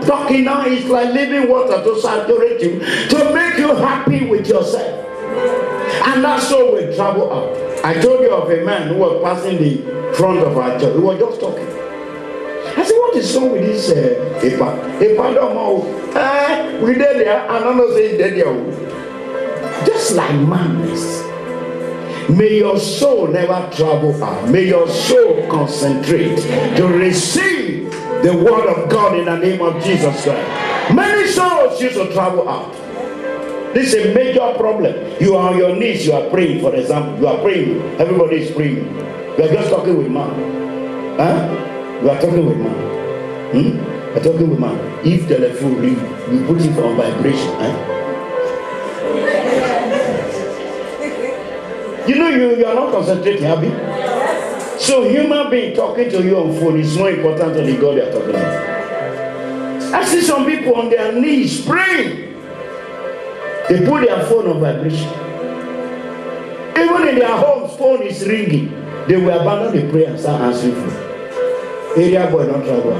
talking now is like living water to saturate you, to make you happy with yourself. And that's how we travel out. I told you of a man who was passing the front of our church. We were just talking. I said, what is wrong with this Epa? Epa don't know. We did there, and I'm not saying dead there. Just like madness. May your soul never travel out. May your soul concentrate to receive the word of God in the name of Jesus Christ. Many souls used to travel out. This is a major problem. You are on your knees, you are praying, for example. You are praying. Everybody is praying. You are just talking with man. Huh? You are talking with man. You are talking with man. If the telephone ring, you put it on vibration. Huh? You know you are not concentrating, Abby. So human being talking to you on phone is more important than the God you are talking about. I see some people on their knees praying. They put their phone on vibration. Even in their homes, phone is ringing. They will abandon the prayer and start answering phone. Area boy, don't travel.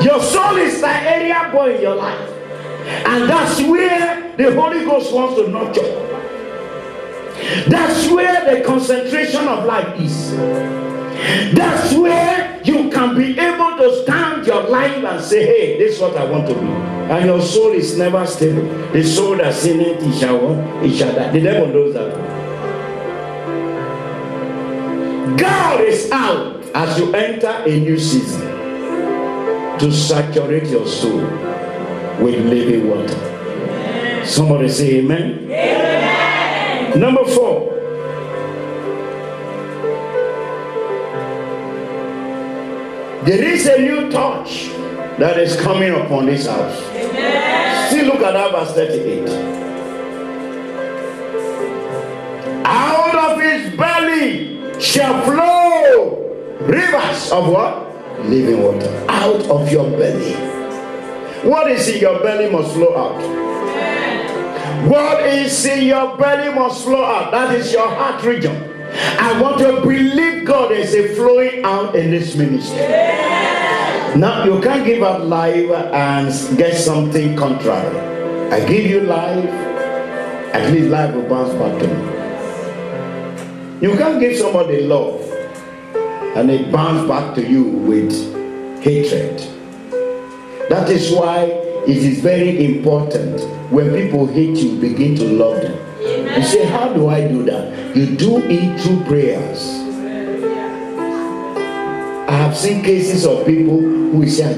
Your soul is like area boy in your life. And that's where the Holy Ghost wants to nurture. That's where the concentration of life is. That's where you can be able to stand your life and say, hey, this is what I want to be. And your soul is never stable. The soul that sinneth, it shall die. The devil knows that. God is out as you enter a new season to saturate your soul with living water. Somebody say amen. Amen. Number 4. There is a new touch that is coming upon this house. Amen. Still look at that verse 38. Out of his belly shall flow rivers of what? Living water. Out of your belly. What is in your belly must flow out. Amen. What is in your belly must flow out. That is your heart region. I want to believe God is a flowing out in this ministry. Yeah. Now you can't give up life and get something contrary. I give you life, at least life will bounce back to me. You can't give somebody love and it bounces back to you with hatred. That is why it is very important when people hate you, begin to love them. Amen. You say, how do I do that? You do it through prayers. I have seen cases of people who say,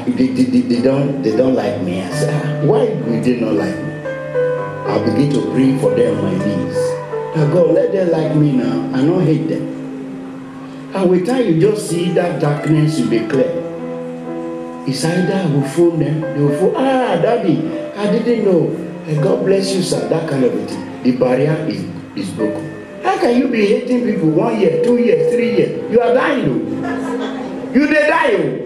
they don't like me. I say, why would they not like me? I begin to pray for them on my knees. God, let them like me now. I don't hate them. And with time you just see that darkness will be clear. It's either I will phone them, they will phone, daddy, I didn't know. And God bless you, sir. That kind of a thing. The barrier is broken. How can you be hating people 1 year, 2 years, 3 years? You are dying, though. You dey die, oh.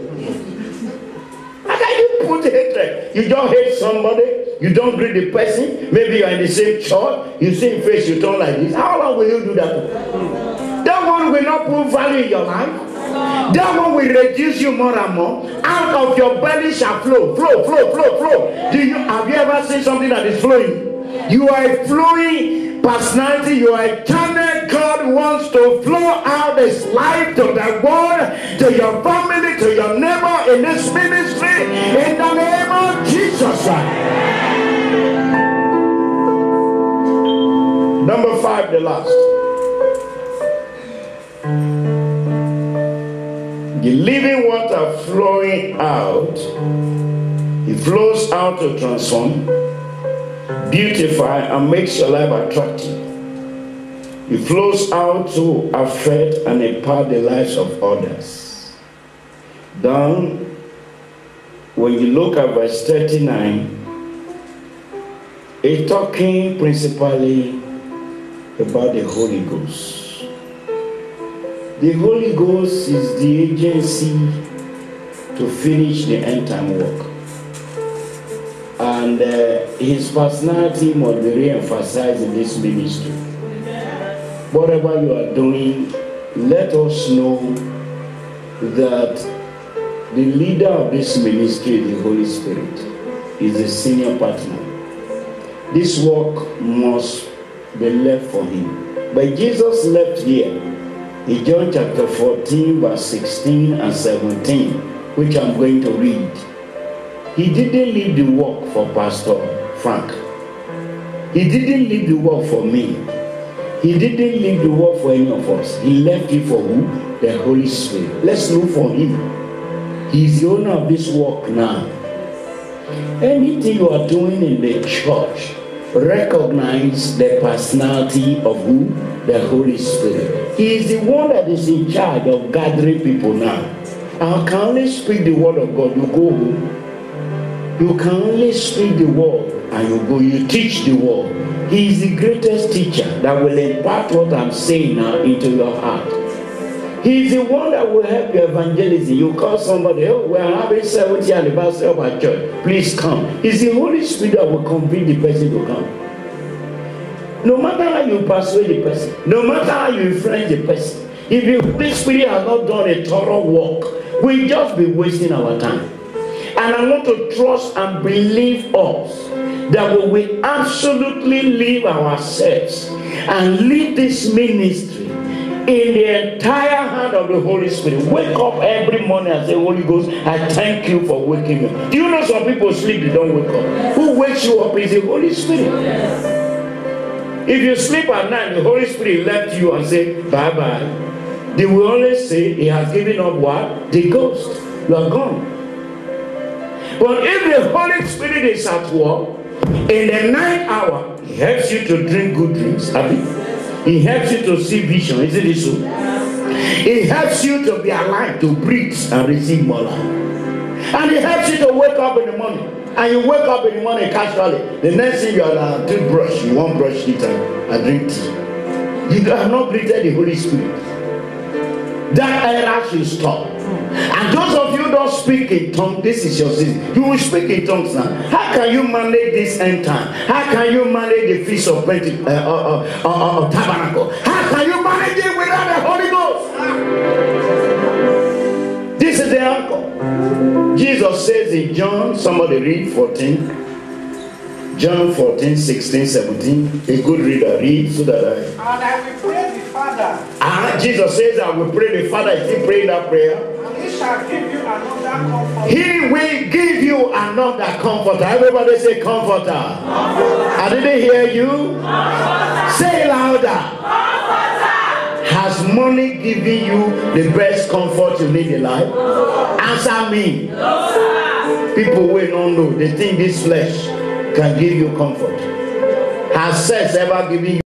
How can you put hatred? You don't hate somebody, you don't greet the person. Maybe you are in the same church, you see him face, you turn like this. How long will you do that? That one will not put value in your life. That one will reduce you more and more. Out of your belly shall flow. Have you ever seen something that is flowing? You are a flowing personality. You are a channel. God wants to flow out His life to the world, to your family, to your neighbor in this ministry, in the name of Jesus. Number 5, the last. The living water flowing out, it flows out to transform, beautify, and makes your life attractive. It flows out to affect and impact the lives of others. Then, when you look at verse 39, it's talking principally about the Holy Ghost. The Holy Ghost is the agency to finish the end time work. And his personality must be re-emphasized in this ministry. Whatever you are doing, let us know that the leader of this ministry, the Holy Spirit, is a senior partner. This work must be left for him. But Jesus left here in John chapter 14, verse 16 and 17, which I'm going to read. He didn't leave the work for Pastor Frank. He didn't leave the work for me. He didn't leave the work for any of us. He left it for who? The Holy Spirit. Let's look for him. He's the owner of this work now. Anything you are doing in the church, recognize the personality of who? The Holy Spirit. He is the one that is in charge of gathering people now. I can only speak the word of God. You go home. You can only speak the word and you go, you teach the word. He is the greatest teacher that will impart what I'm saying now into your heart. He is the one that will help you evangelism. You call somebody, oh, we are having 70th anniversary of our church. Please come. It's the Holy Spirit that will convince the person to come. No matter how you persuade the person, no matter how you influence the person, if the Holy Spirit has not done a thorough work, we'll just be wasting our time. And I want to trust and believe us that we will absolutely leave ourselves and leave this ministry in the entire hand of the Holy Spirit. Wake up every morning and say, Holy Ghost, I thank you for waking me up. Do you know some people sleep, they don't wake up? Who wakes you up is the Holy Spirit. If you sleep at night, the Holy Spirit left you and say, bye-bye. They will always say, he has given up what? The ghost. You are gone. But if the Holy Spirit is at work, in the night hour, he helps you to drink good drinks. He helps you to see vision. Isn't it so? He helps you to be alive, to breathe and receive more life. And he helps you to wake up in the morning. And you wake up in the morning casually. The next thing you are toothbrush, you won't brush it and drink tea. You have not breathed the Holy Spirit. That era should stop. And those of you who don't speak in tongues, this is your season. You will speak in tongues now. How can you manage this end time? How can you manage the feast of tabernacle? How can you manage it without the Holy Ghost? This is the anchor. Jesus says in John, somebody read 14. John 14, 16, 17. A good reader, read so that I... And I will pray the Father. Jesus says, I will pray the Father. Is he praying that prayer? He shall give you another comforter. He will give you another comforter. Everybody say comforter. I didn't hear you. Comforter. Say louder. Comforter. Has money given you the best comfort you need in life? Answer me. People will not know. They think this flesh can give you comfort. Has sex ever given you